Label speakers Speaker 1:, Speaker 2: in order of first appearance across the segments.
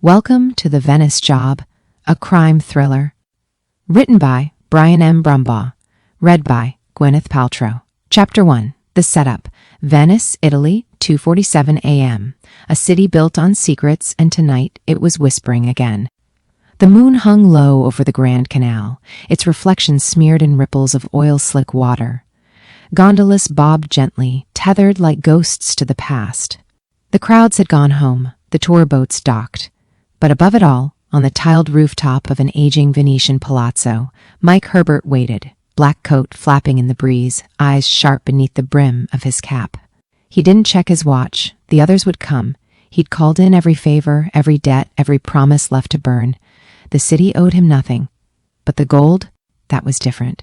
Speaker 1: Welcome to the Venice Job, a crime thriller. Written by Brian M. Brumbaugh. Read by Gwyneth Paltrow. Chapter 1. The Setup. Venice, Italy, 2:47 a.m. A city built on secrets, and tonight it was whispering again. The moon hung low over the Grand Canal, its reflection smeared in ripples of oil-slick water. Gondolas bobbed gently, tethered like ghosts to the past. The crowds had gone home, the tour boats docked. But above it all, on the tiled rooftop of an aging Venetian palazzo, Mike Herbert waited, black coat flapping in the breeze, eyes sharp beneath the brim of his cap. He didn't check his watch. The others would come. He'd called in every favor, every debt, every promise left to burn. The city owed him nothing. But the gold? That was different.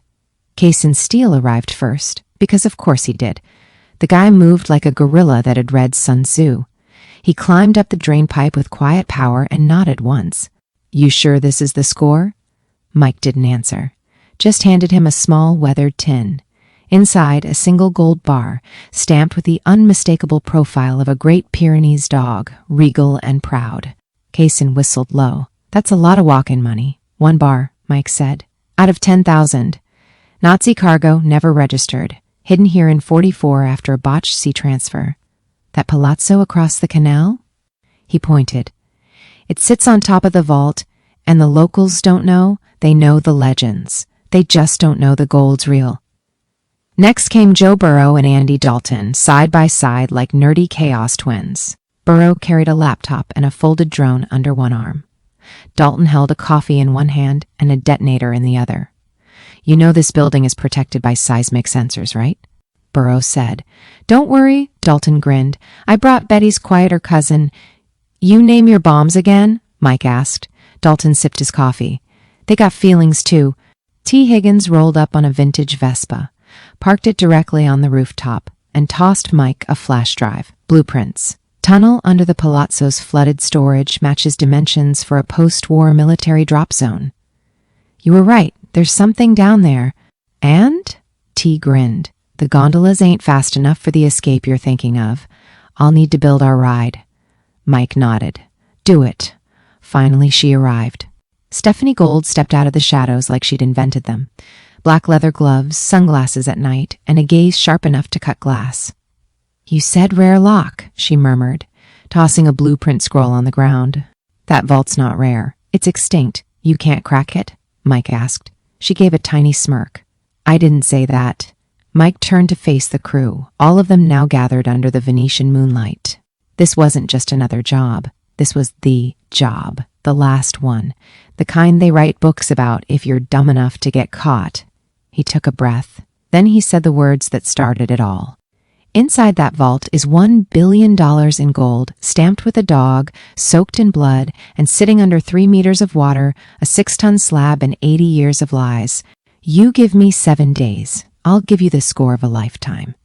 Speaker 1: Case and Steele arrived first, because of course he did. The guy moved like a gorilla that had read Sun Tzu. He climbed up the drainpipe with quiet power and nodded once. "You sure this is the score?" Mike didn't answer, just handed him a small weathered tin. Inside, a single gold bar, stamped with the unmistakable profile of a Great Pyrenees dog, regal and proud. Kaysen whistled low. "That's a lot of walk-in money." "1 bar," Mike said. "Out of 10,000. Nazi cargo, never registered. Hidden here in 44 after a botched sea transfer. That palazzo across the canal?" He pointed. "It sits on top of the vault, and the locals don't know. They know the legends. They just don't know the gold's real." Next came Joe Burrow and Andy Dalton, side by side like nerdy chaos twins. Burrow carried a laptop and a folded drone under one arm. Dalton held a coffee in one hand and a detonator in the other. "You know this building is protected by seismic sensors, right?" Burrow said. "Don't worry," Dalton grinned. "I brought Betty's quieter cousin." "You name your bombs again?" Mike asked. Dalton sipped his coffee. "They got feelings, too." T. Higgins rolled up on a vintage Vespa, parked it directly on the rooftop, and tossed Mike a flash drive. "Blueprints. Tunnel under the palazzo's flooded storage matches dimensions for a post-war military drop zone." "You were right. There's something down there." "And?" T. grinned. "The gondolas ain't fast enough for the escape you're thinking of. I'll need to build our ride." Mike nodded. "Do it." Finally, she arrived. Stephanie Gold stepped out of the shadows like she'd invented them. Black leather gloves, sunglasses at night, and a gaze sharp enough to cut glass. "You said rare lock," she murmured, tossing a blueprint scroll on the ground. "That vault's not rare. It's extinct. You can't crack it?" Mike asked. She gave a tiny smirk. "I didn't say that." Mike turned to face the crew, all of them now gathered under the Venetian moonlight. This wasn't just another job. This was the job, the last one, the kind they write books about if you're dumb enough to get caught. He took a breath. Then he said the words that started it all. "Inside that vault is $1 billion in gold, stamped with a dog, soaked in blood, and sitting under 3 meters of water, a 6-ton slab, and 80 years of lies. You give me 7 days. I'll give you the score of a lifetime."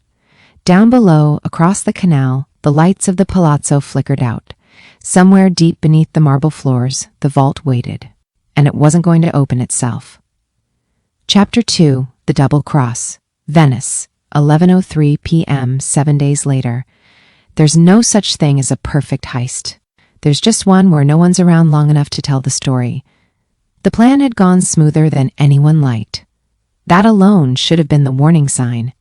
Speaker 1: Down below, across the canal, the lights of the palazzo flickered out. Somewhere deep beneath the marble floors, the vault waited. And it wasn't going to open itself. Chapter 2. The Double Cross. Venice, 11:03 p.m. 7 days later. There's no such thing as a perfect heist. There's just one where no one's around long enough to tell the story. The plan had gone smoother than anyone liked. That alone should have been the warning sign.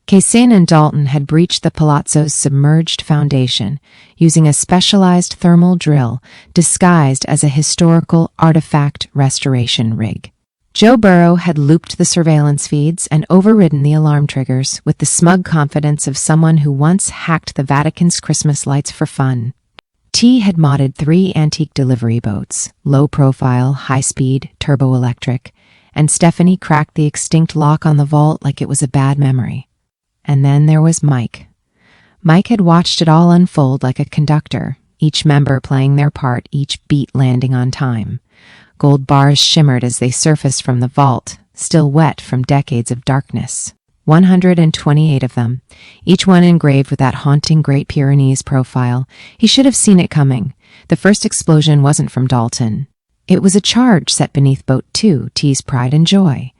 Speaker 1: Kaysen and Dalton had breached the palazzo's submerged foundation using a specialized thermal drill disguised as a historical artifact restoration rig. Joe Burrow had looped the surveillance feeds and overridden the alarm triggers with the smug confidence of someone who once hacked the Vatican's Christmas lights for fun. T had modded 3 antique delivery boats, low-profile, high-speed, turbo-electric, and Stephanie cracked the extinct lock on the vault like it was a bad memory. And then there was Mike. Mike had watched it all unfold like a conductor, each member playing their part, each beat landing on time. Gold bars shimmered as they surfaced from the vault, still wet from decades of darkness. 128 of them, each one engraved with that haunting Great Pyrenees profile. He should have seen it coming. The first explosion wasn't from Dalton. It was a charge set beneath Boat 2, T's pride and joy.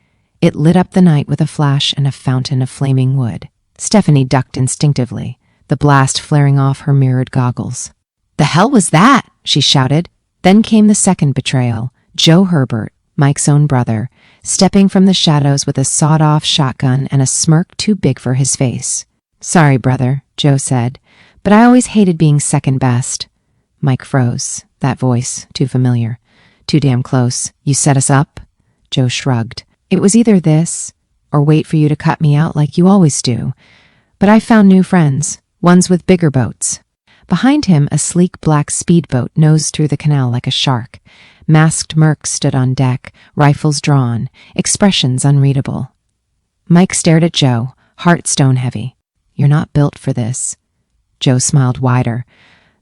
Speaker 1: It lit up the night with a flash and a fountain of flaming wood. Stephanie ducked instinctively, the blast flaring off her mirrored goggles. "The hell was that?" she shouted. Then came the second betrayal. Joe Herbert, Mike's own brother, stepping from the shadows with a sawed-off shotgun and a smirk too big for his face. "Sorry, brother," Joe said, "but I always hated being second best." Mike froze. That voice, too familiar. Too damn close. "You set us up?" Joe shrugged. "It was either this, or wait for you to cut me out like you always do. But I found new friends, ones with bigger boats." Behind him, a sleek black speedboat nosed through the canal like a shark. Masked mercs stood on deck, rifles drawn, expressions unreadable. Mike stared at Joe, heart stone-heavy. "You're not built for this." Joe smiled wider.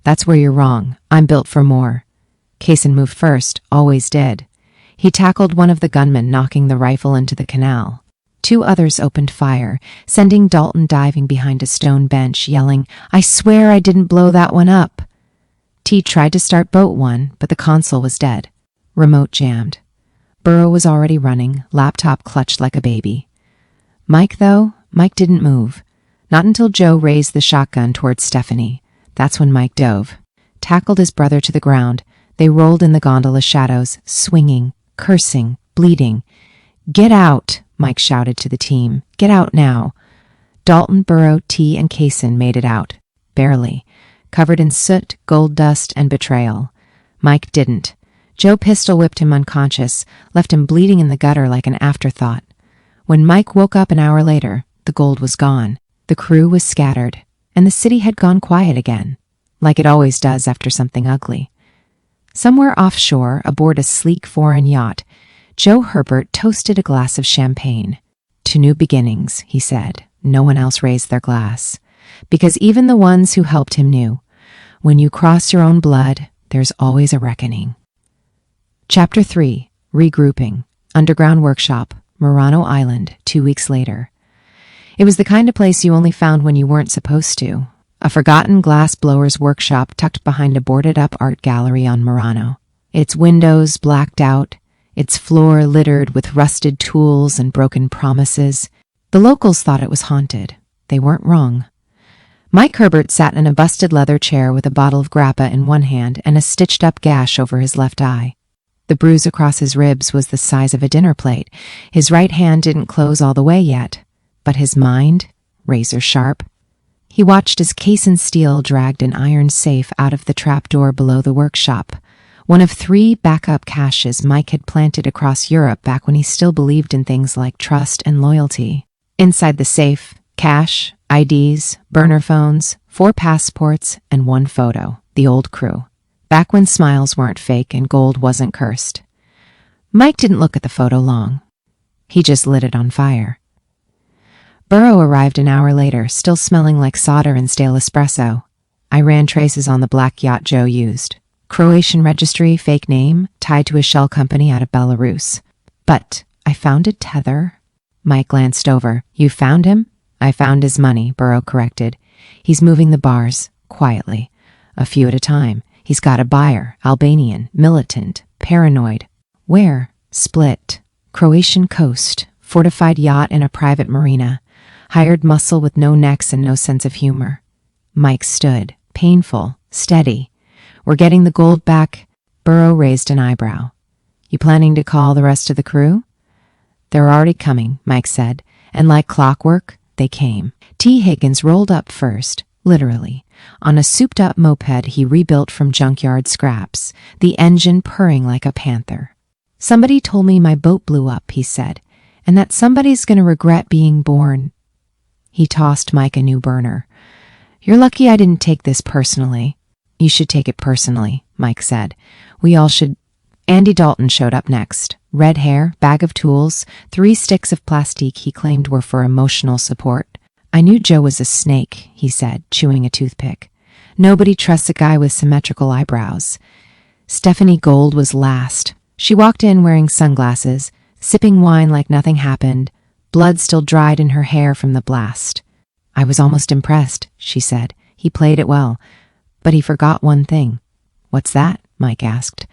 Speaker 1: "That's where you're wrong. I'm built for more." Kaysen moved first, always did. He tackled one of the gunmen, knocking the rifle into the canal. Two others opened fire, sending Dalton diving behind a stone bench, yelling, "I swear I didn't blow that one up." T tried to start boat one, but the console was dead. Remote jammed. Burrow was already running, laptop clutched like a baby. Mike didn't move. Not until Joe raised the shotgun towards Stephanie. That's when Mike dove, tackled his brother to the ground. They rolled in the gondola shadows, swinging, cursing, bleeding. "Get out!" Mike shouted to the team. "Get out now!" Dalton, Burrow, T, and Kaysen made it out. Barely. Covered in soot, gold dust, and betrayal. Mike didn't. Joe pistol whipped him unconscious, left him bleeding in the gutter like an afterthought. When Mike woke up an hour later, the gold was gone. The crew was scattered, and the city had gone quiet again, like it always does after something ugly. Somewhere offshore, aboard a sleek foreign yacht, Joe Herbert toasted a glass of champagne. "To new beginnings," he said. No one else raised their glass. Because even the ones who helped him knew, when you cross your own blood, there's always a reckoning. Chapter 3. Regrouping. Underground workshop, Murano Island, 2 weeks later. It was the kind of place you only found when you weren't supposed to. A forgotten glass blower's workshop tucked behind a boarded-up art gallery on Murano. Its windows blacked out, its floor littered with rusted tools and broken promises. The locals thought it was haunted. They weren't wrong. Mike Herbert sat in a busted leather chair with a bottle of grappa in one hand and a stitched-up gash over his left eye. The bruise across his ribs was the size of a dinner plate. His right hand didn't close all the way yet, but his mind, razor sharp. He watched as Kaysen Steele dragged an iron safe out of the trapdoor below the workshop, one of 3 backup caches Mike had planted across Europe back when he still believed in things like trust and loyalty. Inside the safe, cash, IDs, burner phones, 4 passports, and 1 photo, the old crew. Back when smiles weren't fake and gold wasn't cursed. Mike didn't look at the photo long. He just lit it on fire. Burrow arrived an hour later, still smelling like solder and stale espresso. I ran traces on the black yacht Joe used. Croatian registry, fake name, tied to a shell company out of Belarus. "But I found a tether." Mike glanced over. "You found him?" "I found his money," Burrow corrected. "He's moving the bars, quietly. A few at a time. He's got a buyer, Albanian, militant, paranoid." "Where?" "Split. Croatian coast, fortified yacht in a private marina. Hired muscle with no necks and no sense of humor." Mike stood, painful, steady. "We're getting the gold back." Burrow raised an eyebrow. "You planning to call the rest of the crew?" "They're already coming," Mike said, and like clockwork, they came. T. Higgins rolled up first, literally, on a souped-up moped he rebuilt from junkyard scraps, the engine purring like a panther. "Somebody told me my boat blew up," he said, "and that somebody's going to regret being born." He tossed Mike a new burner. "You're lucky I didn't take this personally." "You should take it personally," Mike said. "We all should." Andy Dalton showed up next. Red hair, bag of tools, 3 sticks of plastique he claimed were for emotional support. "I knew Joe was a snake," he said, chewing a toothpick. "Nobody trusts a guy with symmetrical eyebrows." Stephanie Gold was last. She walked in wearing sunglasses, sipping wine like nothing happened, blood still dried in her hair from the blast. "I was almost impressed," she said. "He played it well. But he forgot one thing." "What's that?" Mike asked.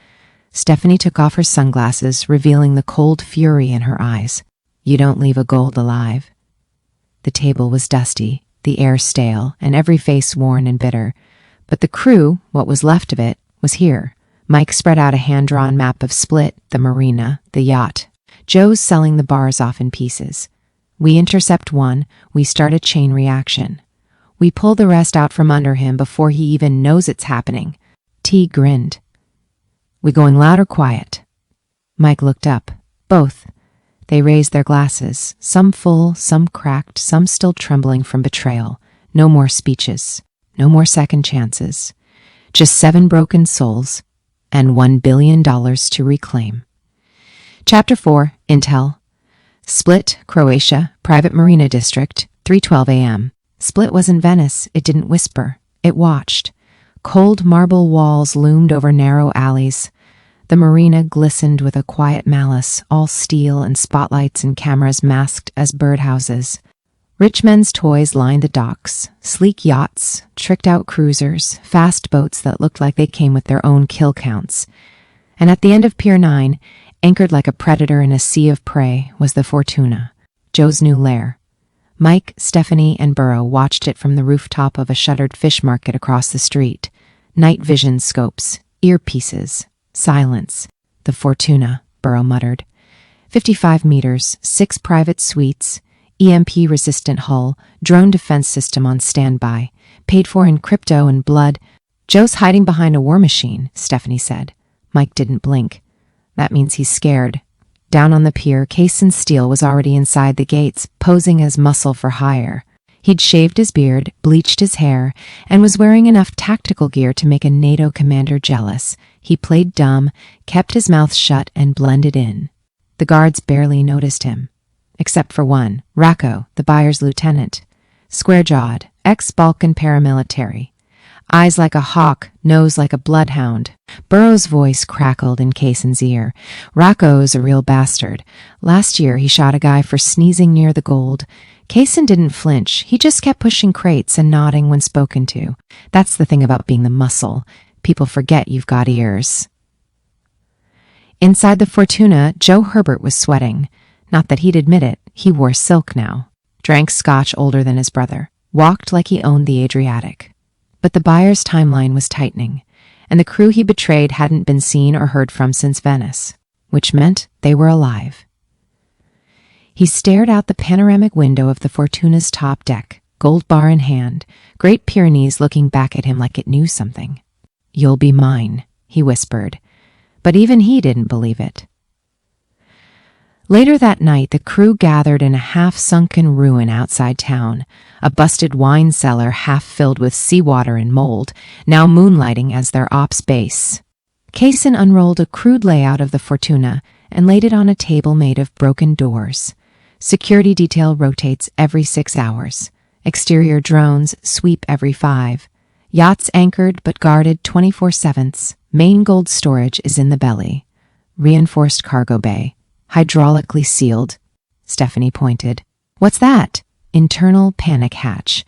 Speaker 1: Stephanie took off her sunglasses, revealing the cold fury in her eyes. "You don't leave a gold alive." The table was dusty, the air stale, and every face worn and bitter. But the crew, what was left of it, was here. Mike spread out a hand-drawn map of Split, the marina, the yacht. Joe's selling the bars off in pieces. We intercept one, we start a chain reaction. We pull the rest out from under him before he even knows it's happening. T grinned. We going loud or quiet? Mike looked up. Both. They raised their glasses, some full, some cracked, some still trembling from betrayal. No more speeches. No more second chances. Just 7 broken souls and $1 billion to reclaim. Chapter 4, Intel. Split, Croatia, Private Marina District, 3:12 a.m. Split wasn't Venice. It didn't whisper. It watched. Cold marble walls loomed over narrow alleys. The marina glistened with a quiet malice, all steel and spotlights and cameras masked as birdhouses. Rich men's toys lined the docks, sleek yachts, tricked-out cruisers, fast boats that looked like they came with their own kill counts. And at the end of Pier 9, anchored like a predator in a sea of prey, was the Fortuna, Joe's new lair. Mike, Stephanie, and Burrow watched it from the rooftop of a shuttered fish market across the street. Night vision scopes, earpieces, silence. The Fortuna, Burrow muttered. 55 meters, 6 private suites, EMP-resistant hull, drone defense system on standby, paid for in crypto and blood. Joe's hiding behind a war machine, Stephanie said. Mike didn't blink. That means he's scared. Down on the pier, Cason Steele was already inside the gates, posing as muscle for hire. He'd shaved his beard, bleached his hair, and was wearing enough tactical gear to make a NATO commander jealous. He played dumb, kept his mouth shut, and blended in. The guards barely noticed him. Except for one, Racco, the buyer's lieutenant. Square-jawed, ex-Balkan paramilitary. Eyes like a hawk, nose like a bloodhound. Burrow's voice crackled in Cason's ear. Racco's a real bastard. Last year he shot a guy for sneezing near the gold. Cason didn't flinch. He just kept pushing crates and nodding when spoken to. That's the thing about being the muscle. People forget you've got ears. Inside the Fortuna, Joe Herbert was sweating. Not that he'd admit it, he wore silk now. Drank scotch older than his brother. Walked like he owned the Adriatic. But the buyer's timeline was tightening, and the crew he betrayed hadn't been seen or heard from since Venice, which meant they were alive. He stared out the panoramic window of the Fortuna's top deck, gold bar in hand, Great Pyrenees looking back at him like it knew something. "You'll be mine," he whispered, but even he didn't believe it. Later that night, the crew gathered in a half-sunken ruin outside town, a busted wine cellar half filled with seawater and mold, now moonlighting as their ops base. Cason unrolled a crude layout of the Fortuna and laid it on a table made of broken doors. Security detail rotates every 6 hours. Exterior drones sweep every 5. Yachts anchored but guarded 24/7. Main gold storage is in the belly. Reinforced cargo bay. Hydraulically sealed. Stephanie pointed. "What's that?" "Internal panic hatch.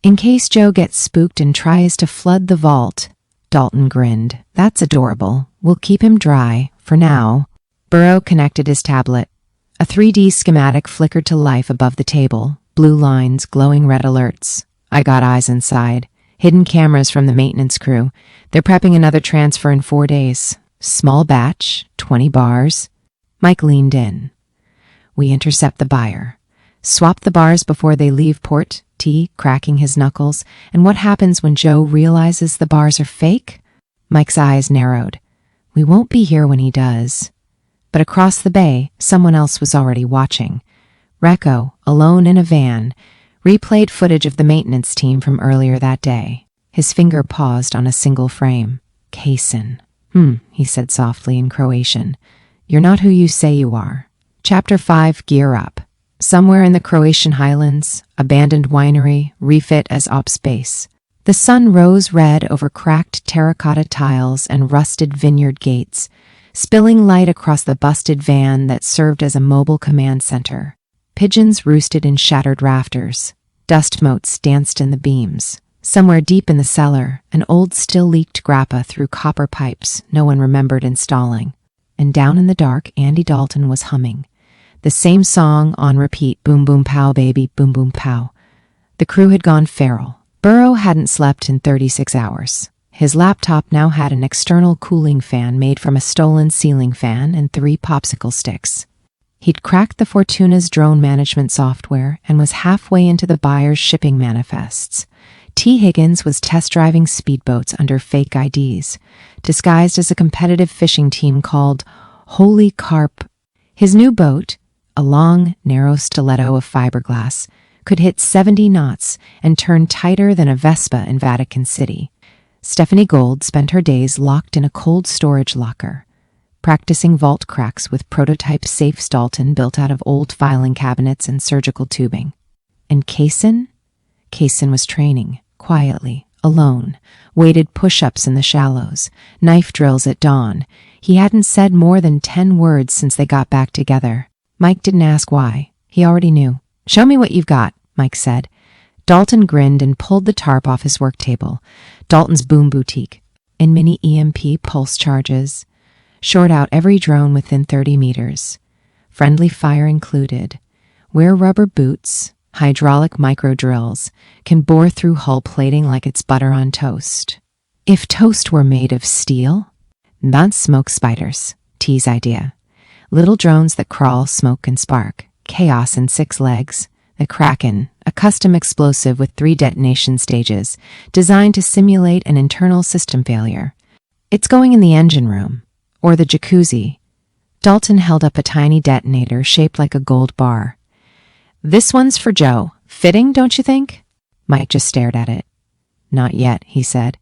Speaker 1: In case Joe gets spooked and tries to flood the vault." Dalton grinned. "That's adorable. We'll keep him dry, for now." Burrow connected his tablet. A 3D schematic flickered to life above the table. Blue lines, glowing red alerts. I got eyes inside. Hidden cameras from the maintenance crew. They're prepping another transfer in 4 days. Small batch, 20 bars. Mike leaned in. "We intercept the buyer. Swap the bars before they leave port," T, cracking his knuckles. "And what happens when Joe realizes the bars are fake?" Mike's eyes narrowed. "We won't be here when he does." But across the bay, someone else was already watching. Racco, alone in a van, replayed footage of the maintenance team from earlier that day. His finger paused on a single frame. "Cason." He said softly in Croatian. "You're not who you say you are." Chapter 5, Gear Up. Somewhere in the Croatian highlands, abandoned winery, refit as ops base. The sun rose red over cracked terracotta tiles and rusted vineyard gates, spilling light across the busted van that served as a mobile command center. Pigeons roosted in shattered rafters. Dust motes danced in the beams. Somewhere deep in the cellar, an old still-leaked grappa through copper pipes no one remembered installing. And down in the dark, Andy Dalton was humming. The same song on repeat, boom boom pow baby, boom boom pow. The crew had gone feral. Burrow hadn't slept in 36 hours. His laptop now had an external cooling fan made from a stolen ceiling fan and 3 popsicle sticks. He'd cracked the Fortuna's drone management software and was halfway into the buyer's shipping manifests. T. Higgins was test-driving speedboats under fake IDs, disguised as a competitive fishing team called Holy Carp. His new boat, a long, narrow stiletto of fiberglass, could hit 70 knots and turn tighter than a Vespa in Vatican City. Stephanie Gold spent her days locked in a cold storage locker, practicing vault cracks with prototype safes Dalton built out of old filing cabinets and surgical tubing. And Kaysen was training, quietly, alone, weighted push-ups in the shallows, knife drills at dawn. He hadn't said more than 10 words since they got back together. Mike didn't ask why. He already knew. "Show me what you've got," Mike said. Dalton grinned and pulled the tarp off his work table. Dalton's Boom Boutique. In mini EMP pulse charges. Short out every drone within 30 meters. Friendly fire included. Wear rubber boots. Hydraulic micro drills. Can bore through hull plating like it's butter on toast. If toast were made of steel? Not smoke spiders. T's idea. Little drones that crawl, smoke, and spark. Chaos in 6 legs. The Kraken, a custom explosive with 3 detonation stages, designed to simulate an internal system failure. It's going in the engine room, or the jacuzzi. Dalton held up a tiny detonator shaped like a gold bar. "This one's for Joe. Fitting, don't you think?" Mike just stared at it. "Not yet," he said.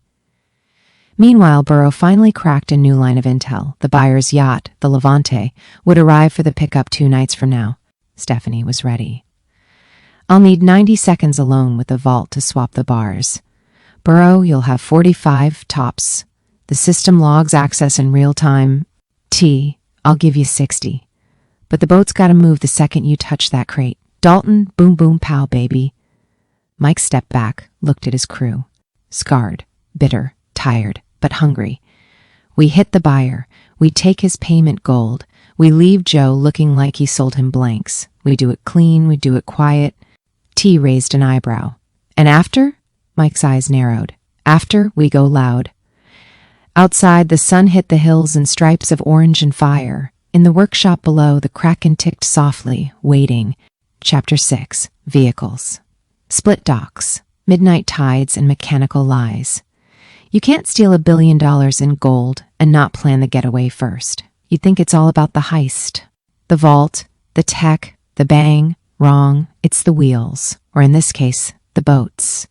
Speaker 1: Meanwhile, Burrow finally cracked a new line of intel. The buyer's yacht, the Levante, would arrive for the pickup 2 nights from now. Stephanie was ready. "I'll need 90 seconds alone with the vault to swap the bars. Burrow, you'll have 45 tops. The system logs access in real time. T, I'll give you 60. But the boat's gotta move the second you touch that crate. Dalton, boom boom pow, baby." Mike stepped back, looked at his crew. Scarred, bitter, tired, but hungry. "We hit the buyer. We take his payment gold. We leave Joe looking like he sold him blanks. We do it clean, we do it quiet." T raised an eyebrow. "And after?" Mike's eyes narrowed. "After, we go loud." Outside, the sun hit the hills in stripes of orange and fire. In the workshop below, the Kraken ticked softly, waiting. Chapter 6. Vehicles. Split docks, midnight tides, and mechanical lies. You can't steal $1 billion in gold and not plan the getaway first. You'd think it's all about the heist. The vault, the tech, the bang. Wrong. It's the wheels, or in this case, the boats.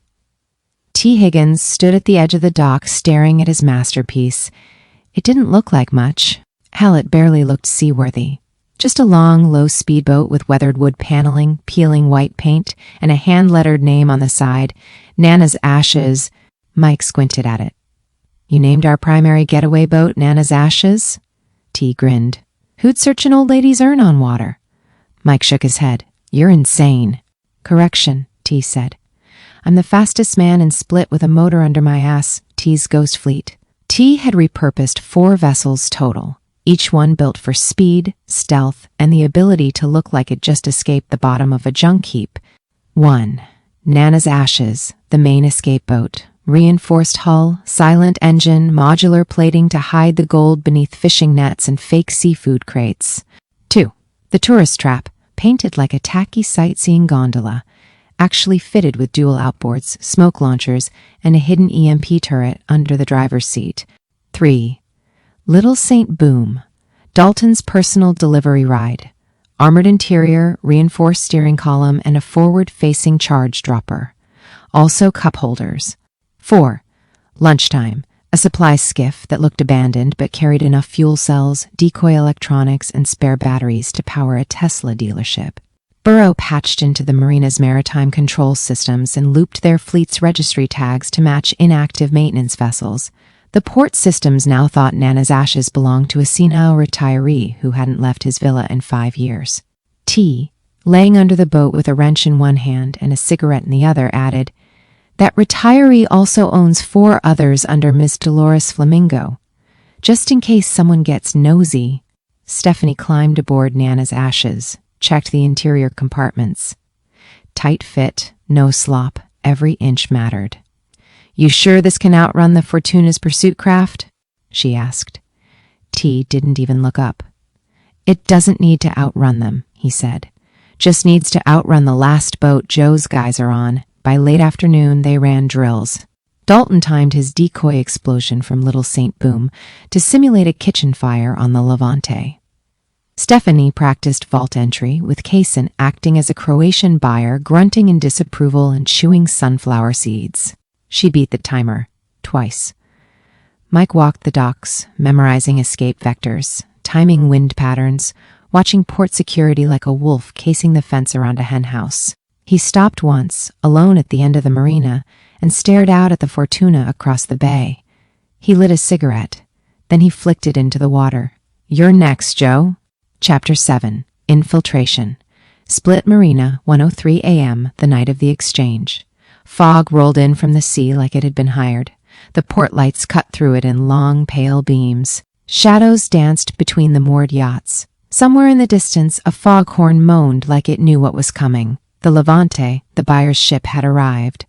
Speaker 1: T. Higgins stood at the edge of the dock staring at his masterpiece. It didn't look like much. Hell, it barely looked seaworthy. Just a long, low speedboat with weathered wood paneling, peeling white paint, and a hand-lettered name on the side, Nana's Ashes. Mike squinted at it. "You named our primary getaway boat Nana's Ashes?" T grinned. "Who'd search an old lady's urn on water?" Mike shook his head. "You're insane." "Correction," T said. "I'm the fastest man in Split with a motor under my ass, T's Ghost Fleet." T had repurposed 4 vessels total, each one built for speed, stealth, and the ability to look like it just escaped the bottom of a junk heap. 1. Nana's Ashes, the main escape boat. Reinforced hull, silent engine, modular plating to hide the gold beneath fishing nets and fake seafood crates. 2. The Tourist Trap, painted like a tacky sightseeing gondola, actually fitted with dual outboards, smoke launchers, and a hidden EMP turret under the driver's seat. 3. Little Saint Boom, Dalton's personal delivery ride. Armored interior, reinforced steering column, and a forward-facing charge dropper. Also cup holders. 4. Lunchtime, a supply skiff that looked abandoned but carried enough fuel cells, decoy electronics, and spare batteries to power a Tesla dealership. Burrow patched into the marina's maritime control systems and looped their fleet's registry tags to match inactive maintenance vessels. The port systems now thought Nana's Ashes belonged to a senile retiree who hadn't left his villa in 5 years. T, laying under the boat with a wrench in one hand and a cigarette in the other, added, "That retiree also owns 4 others under Miss Dolores Flamingo. Just in case someone gets nosy." Stephanie climbed aboard Nana's Ashes, checked the interior compartments. Tight fit, no slop, every inch mattered. You sure this can outrun the Fortuna's pursuit craft? She asked. T didn't even look up. It doesn't need to outrun them, he said. Just needs to outrun the last boat Joe's guys are on. By late afternoon, they ran drills. Dalton timed his decoy explosion from Little St. Boom to simulate a kitchen fire on the Levante. Stephanie practiced vault entry, with Kaysen acting as a Croatian buyer, grunting in disapproval and chewing sunflower seeds. She beat the timer, twice. Mike walked the docks, memorizing escape vectors, timing wind patterns, watching port security like a wolf casing the fence around a henhouse. He stopped once, alone at the end of the marina, and stared out at the Fortuna across the bay. He lit a cigarette. Then he flicked it into the water. You're next, Joe. Chapter 7. Infiltration. Split Marina, 1:03 a.m., the night of the exchange. Fog rolled in from the sea like it had been hired. The port lights cut through it in long, pale beams. Shadows danced between the moored yachts. Somewhere in the distance, a foghorn moaned like it knew what was coming. The Levante, the buyer's ship, had arrived.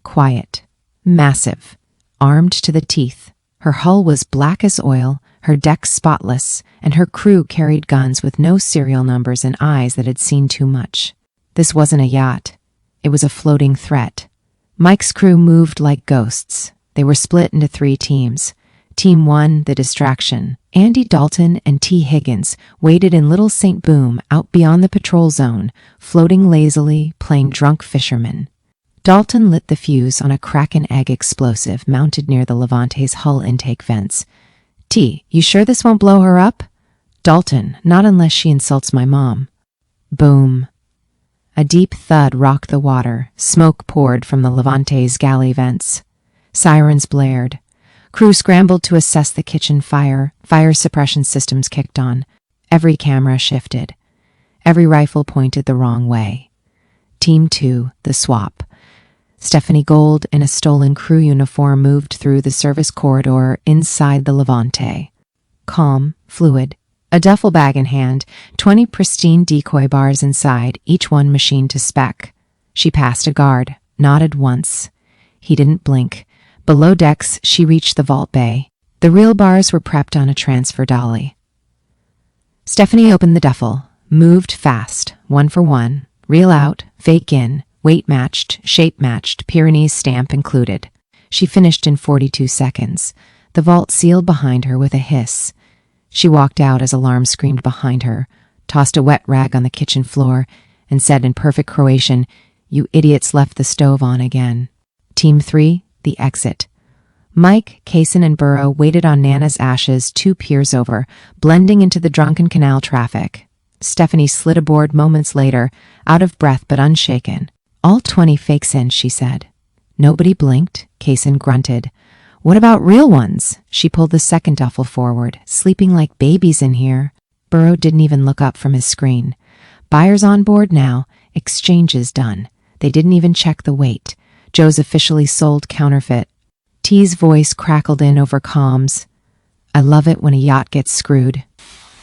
Speaker 1: Quiet. Massive. Armed to the teeth. Her hull was black as oil, her decks spotless, and her crew carried guns with no serial numbers and eyes that had seen too much. This wasn't a yacht. It was a floating threat. Mike's crew moved like ghosts. They were split into 3 teams. Team 1, the distraction. Andy Dalton and T. Higgins waited in Little St. Boom out beyond the patrol zone, floating lazily, playing drunk fishermen. Dalton lit the fuse on a Kraken egg explosive mounted near the Levante's hull intake vents. T, you sure this won't blow her up? Dalton, not unless she insults my mom. Boom. A deep thud rocked the water. Smoke poured from the Levante's galley vents. Sirens blared. Crew scrambled to assess the kitchen fire. Fire suppression systems kicked on. Every camera shifted. Every rifle pointed the wrong way. Team 2, the swap. Stephanie Gold, in a stolen crew uniform, moved through the service corridor inside the Levante. Calm, fluid, a duffel bag in hand, 20 pristine decoy bars inside, each one machined to spec. She passed a guard, nodded once. He didn't blink. Below decks, she reached the vault bay. The real bars were prepped on a transfer dolly. Stephanie opened the duffel, moved fast, 1 for 1, reel out, fake in, weight matched, shape matched, Pyrenees stamp included. She finished in 42 seconds. The vault sealed behind her with a hiss. She walked out as alarms screamed behind her, tossed a wet rag on the kitchen floor, and said in perfect Croatian, "You idiots left the stove on again." Team 3, the exit. Mike, Kaysen, and Burrow waited on Nana's ashes 2 piers over, blending into the drunken canal traffic. Stephanie slid aboard moments later, out of breath but unshaken. All 20 fakes in, she said. Nobody blinked. Kaysen grunted. What about real ones? She pulled the second duffel forward. Sleeping like babies in here. Burrow didn't even look up from his screen. Buyers on board now. Exchanges done. They didn't even check the weight. Joe's officially sold counterfeit. T's voice crackled in over comms. I love it when a yacht gets screwed.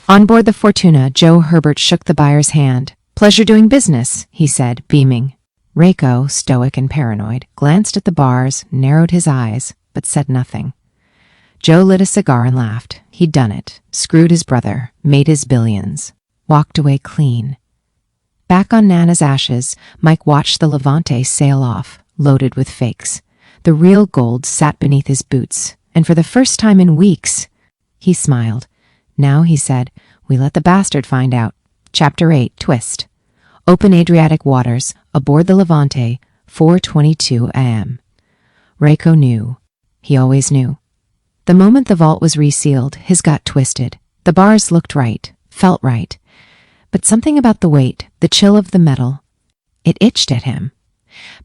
Speaker 1: On board the Fortuna, Joe Herbert shook the buyer's hand. Pleasure doing business, he said, beaming. Reiko, stoic and paranoid, glanced at the bars, narrowed his eyes, but said nothing. Joe lit a cigar and laughed. He'd done it. Screwed his brother. Made his billions. Walked away clean. Back on Nana's ashes, Mike watched the Levante sail off, loaded with fakes. The real gold sat beneath his boots, and for the first time in weeks, he smiled. Now, he said, we let the bastard find out. Chapter 8, Twist. Open Adriatic waters, aboard the Levante, 4:22 a.m. Reiko knew. He always knew. The moment the vault was resealed, his gut twisted. The bars looked right, felt right. But something about the weight, the chill of the metal, it itched at him.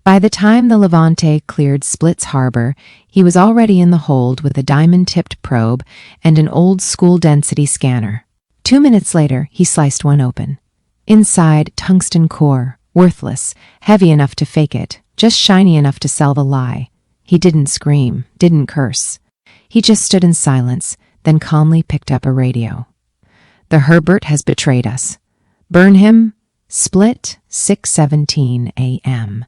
Speaker 1: By the time the Levante cleared Split's harbor, he was already in the hold with a diamond-tipped probe and an old-school density scanner. 2 minutes later, he sliced one open. Inside, tungsten core, worthless, heavy enough to fake it, just shiny enough to sell the lie. He didn't scream, didn't curse. He just stood in silence, then calmly picked up a radio. The Herbert has betrayed us. Burn him. Split, 6:17 a.m.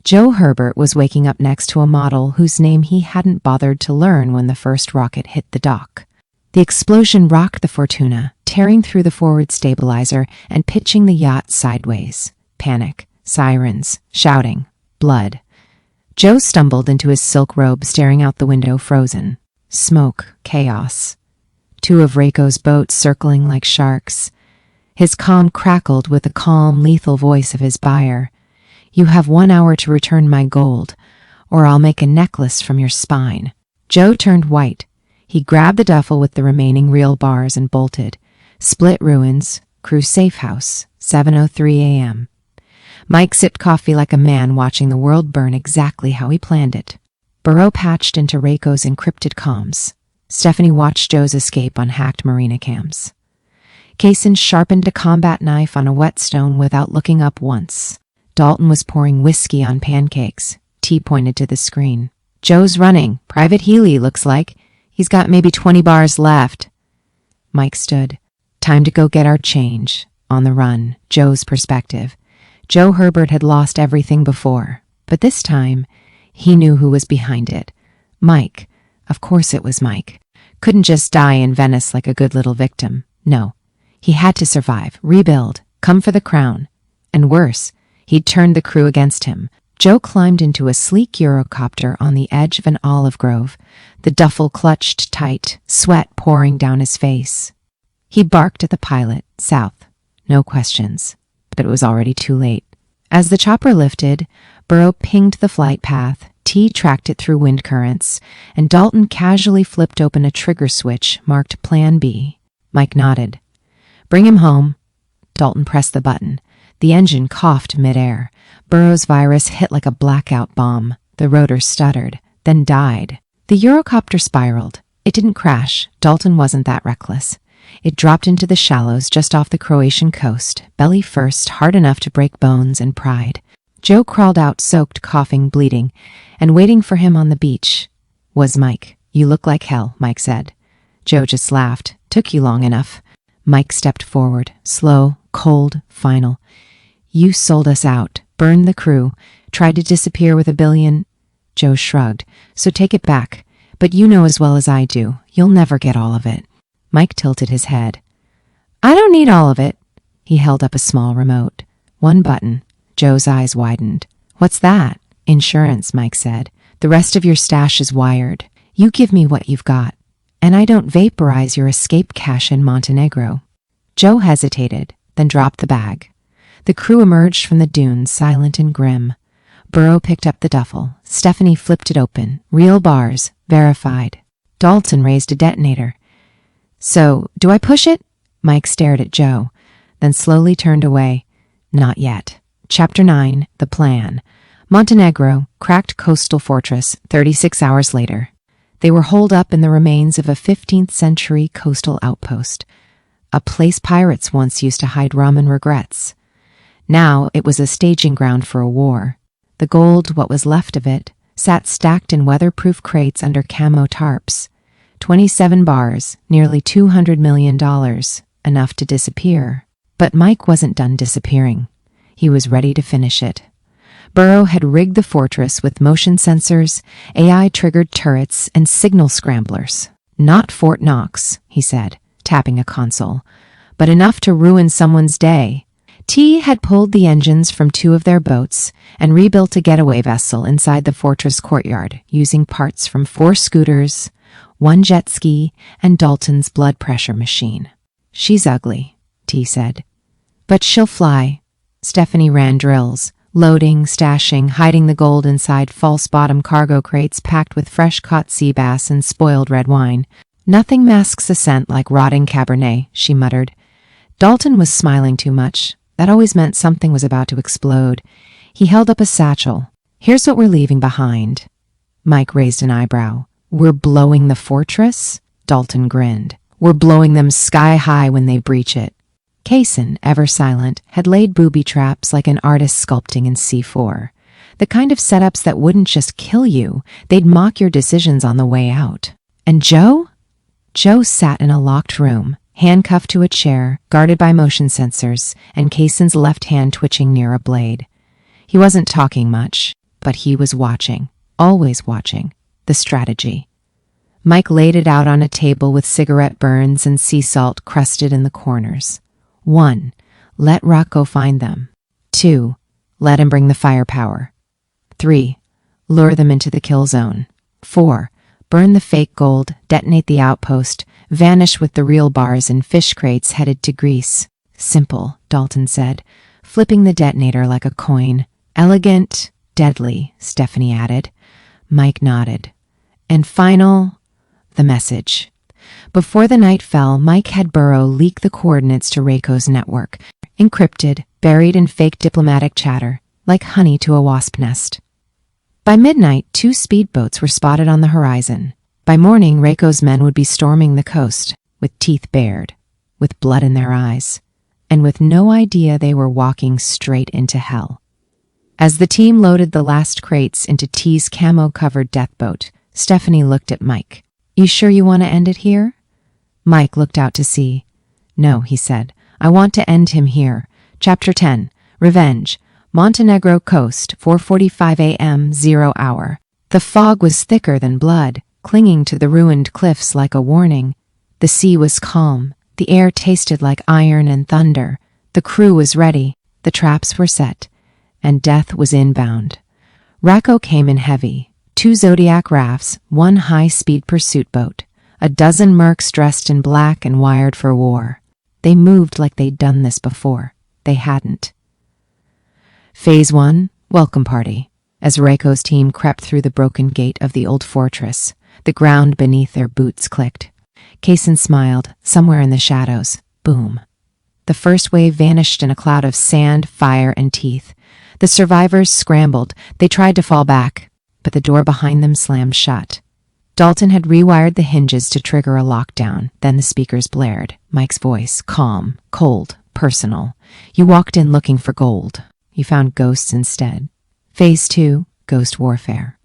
Speaker 1: Joe Herbert was waking up next to a model whose name he hadn't bothered to learn when the first rocket hit the dock. The explosion rocked the Fortuna, tearing through the forward stabilizer and pitching the yacht sideways. Panic, sirens, shouting, blood. Joe stumbled into his silk robe, staring out the window, frozen. Smoke, chaos. Two of Reiko's boats circling like sharks. His calm crackled with the calm, lethal voice of his buyer. "You have 1 hour to return my gold, or I'll make a necklace from your spine." Joe turned white. He grabbed the duffel with the remaining reel bars and bolted. Split ruins, crew safe house, 7:03 a.m. Mike sipped coffee like a man watching the world burn exactly how he planned it. Burrow patched into Reiko's encrypted comms. Stephanie watched Joe's escape on hacked marina cams. Kaysen sharpened a combat knife on a whetstone without looking up once. Dalton was pouring whiskey on pancakes. T pointed to the screen. "Joe's running. Private Healy, looks like. He's got maybe 20 bars left." Mike stood. "Time to go get our change." On the run, Joe's perspective. Joe Herbert had lost everything before, but this time, he knew who was behind it. Mike. Of course it was Mike. Couldn't just die in Venice like a good little victim. No. He had to survive, rebuild, come for the crown. And worse, he'd turned the crew against him. Joe climbed into a sleek Eurocopter on the edge of an olive grove, the duffel clutched tight, sweat pouring down his face. He barked at the pilot, south. No questions. But it was already too late. As the chopper lifted, Burrow pinged the flight path, T tracked it through wind currents, and Dalton casually flipped open a trigger switch marked Plan B. Mike nodded. "Bring him home." Dalton pressed the button. The engine coughed midair. Burrow's virus hit like a blackout bomb. The rotor stuttered, then died. The Eurocopter spiraled. It didn't crash. Dalton wasn't that reckless. It dropped into the shallows just off the Croatian coast, belly first, hard enough to break bones and pride. Joe crawled out, soaked, coughing, bleeding, and waiting for him on the beach was Mike. "You look like hell," Mike said. Joe just laughed. "Took you long enough." Mike stepped forward, slow, cold, final. "You sold us out, burned the crew, tried to disappear with $1 billion. Joe shrugged. "So take it back. But you know as well as I do, you'll never get all of it." Mike tilted his head. "I don't need all of it." He held up a small remote. One button. Joe's eyes widened. "What's that?" "Insurance," Mike said. "The rest of your stash is wired. You give me what you've got, and I don't vaporize your escape cache in Montenegro." Joe hesitated, then dropped the bag. The crew emerged from the dunes, silent and grim. Burrow picked up the duffel. Stephanie flipped it open. Real bars. Verified. Dalton raised a detonator. "So, do I push it?" Mike stared at Joe, then slowly turned away. "Not yet." Chapter 9, The Plan. Montenegro, cracked coastal fortress, 36 hours later. They were holed up in the remains of a 15th century coastal outpost, a place pirates once used to hide rum and regrets. Now it was a staging ground for a war. The gold, what was left of it, sat stacked in weatherproof crates under camo tarps. 27 bars, nearly $200 million, enough to disappear. But Mike wasn't done disappearing. He was ready to finish it. Burrow had rigged the fortress with motion sensors, AI-triggered turrets, and signal scramblers. "Not Fort Knox," he said, tapping a console, "but enough to ruin someone's day." T had pulled the engines from 2 of their boats and rebuilt a getaway vessel inside the fortress courtyard, using parts from 4 scooters, 1 jet ski, and Dalton's blood pressure machine. "She's ugly," T said. "But she'll fly." Stephanie ran drills, loading, stashing, hiding the gold inside false bottom cargo crates packed with fresh-caught sea bass and spoiled red wine. "Nothing masks a scent like rotting Cabernet," she muttered. Dalton was smiling too much. That always meant something was about to explode. He held up a satchel. "Here's what we're leaving behind." Mike raised an eyebrow. "We're blowing the fortress?" Dalton grinned. "We're blowing them sky high when they breach it." Kaysen, ever silent, had laid booby traps like an artist sculpting in C4. The kind of setups that wouldn't just kill you, they'd mock your decisions on the way out. And Joe? Joe sat in a locked room, handcuffed to a chair, guarded by motion sensors, and Kaysen's left hand twitching near a blade. He wasn't talking much. But he was watching, always watching, the strategy. Mike laid it out on a table with cigarette burns and sea salt crusted in the corners. 1. Let Rocco find them. 2. Let him bring the firepower. 3. Lure them into the kill zone. 4. Burn the fake gold, detonate the outpost, vanish with the real bars and fish crates headed to Greece. Simple, Dalton said, flipping the detonator like a coin. Elegant, deadly, Stephanie added. Mike nodded. And final, the message. Before the night fell, Mike had Burrow leak the coordinates to Reiko's network, encrypted, buried in fake diplomatic chatter, like honey to a wasp nest. By midnight, 2 speedboats were spotted on the horizon. By morning, Reiko's men would be storming the coast, with teeth bared, with blood in their eyes, and with no idea they were walking straight into hell. As the team loaded the last crates into T's camo-covered death boat, Stephanie looked at Mike. You sure you want to end it here? Mike looked out to sea. No, he said. I want to end him here. Chapter 10. Revenge. Montenegro coast, 4:45 a.m., 0 hour. The fog was thicker than blood, clinging to the ruined cliffs like a warning. The sea was calm. The air tasted like iron and thunder. The crew was ready. The traps were set. And death was inbound. Rocco came in heavy. 2 Zodiac rafts, 1 high-speed pursuit boat. A dozen mercs dressed in black and wired for war. They moved like they'd done this before. They hadn't. Phase 1, welcome party. As Reiko's team crept through the broken gate of the old fortress, the ground beneath their boots clicked. Kaysen smiled, somewhere in the shadows. Boom. The first wave vanished in a cloud of sand, fire, and teeth. The survivors scrambled. They tried to fall back, but the door behind them slammed shut. Dalton had rewired the hinges to trigger a lockdown. Then the speakers blared. Mike's voice, calm, cold, personal. You walked in looking for gold. You found ghosts instead. Phase 2, ghost warfare.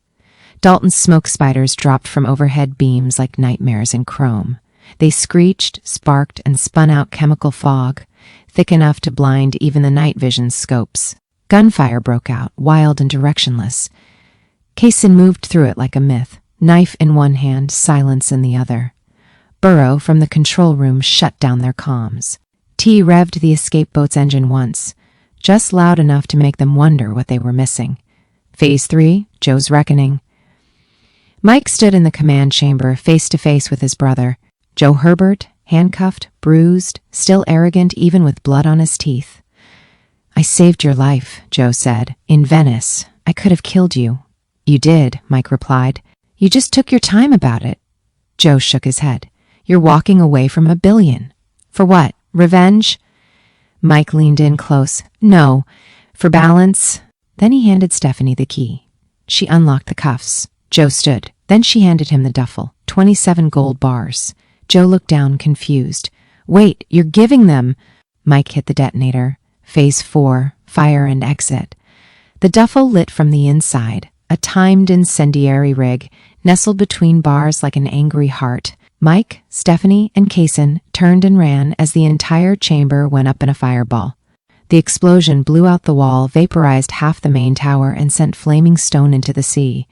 Speaker 1: Dalton's smoke spiders dropped from overhead beams like nightmares in chrome. They screeched, sparked, and spun out chemical fog, thick enough to blind even the night vision scopes. Gunfire broke out, wild and directionless. Kaysen moved through it like a myth, knife in one hand, silence in the other. Burrow, from the control room, shut down their comms. T revved the escape boat's engine once, just loud enough to make them wonder what they were missing. Phase 3, Joe's reckoning. Mike stood in the command chamber, face to face with his brother. Joe Herbert, handcuffed, bruised, still arrogant even with blood on his teeth. I saved your life, Joe said. In Venice. I could have killed you. You did, Mike replied. You just took your time about it. Joe shook his head. You're walking away from $1 billion. For what? Revenge? Mike leaned in close. No, for balance. Then he handed Stephanie the key. She unlocked the cuffs. Joe stood. Then she handed him the duffel. 27 gold bars. Joe looked down, confused. Wait, you're giving them... Mike hit the detonator. Phase 4, fire and exit. The duffel lit from the inside. A timed incendiary rig, nestled between bars like an angry heart. Mike, Stephanie, and Kaysen turned and ran as the entire chamber went up in a fireball. The explosion blew out the wall, vaporized half the main tower, and sent flaming stone into the sea.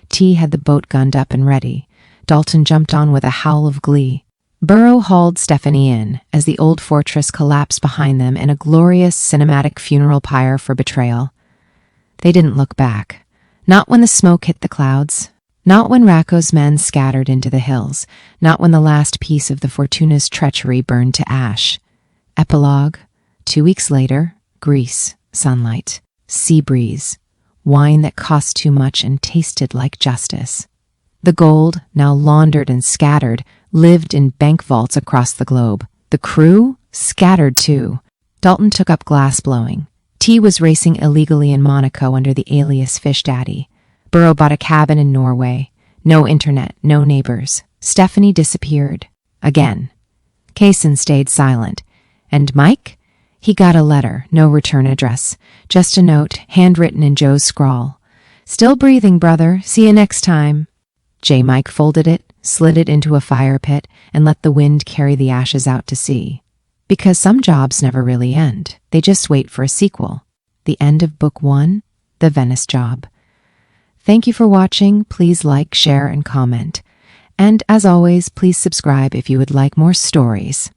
Speaker 1: T had the boat gunned up and ready. Dalton jumped on with a howl of glee. Burrow hauled Stephanie in as the old fortress collapsed behind them in a glorious cinematic funeral pyre for betrayal. They didn't look back. Not when the smoke hit the clouds. Not when Rocco's men scattered into the hills. Not when the last piece of the Fortuna's treachery burned to ash. Epilogue. 2 weeks later, Greece, sunlight, sea breeze, wine that cost too much and tasted like justice. The gold, now laundered and scattered, lived in bank vaults across the globe. The crew? Scattered too. Dalton took up glass blowing. T was racing illegally in Monaco under the alias Fish Daddy. Burrow bought a cabin in Norway. No internet, no neighbors. Stephanie disappeared. Again. Kaysen stayed silent. And Mike? He got a letter, no return address. Just a note, handwritten in Joe's scrawl. Still breathing, brother. See you next time. J. Mike folded it, slid it into a fire pit, and let the wind carry the ashes out to sea. Because some jobs never really end. They just wait for a sequel. The end of Book 1, The Venice Job. Thank you for watching. Please like, share, and comment. And as always, please subscribe if you would like more stories.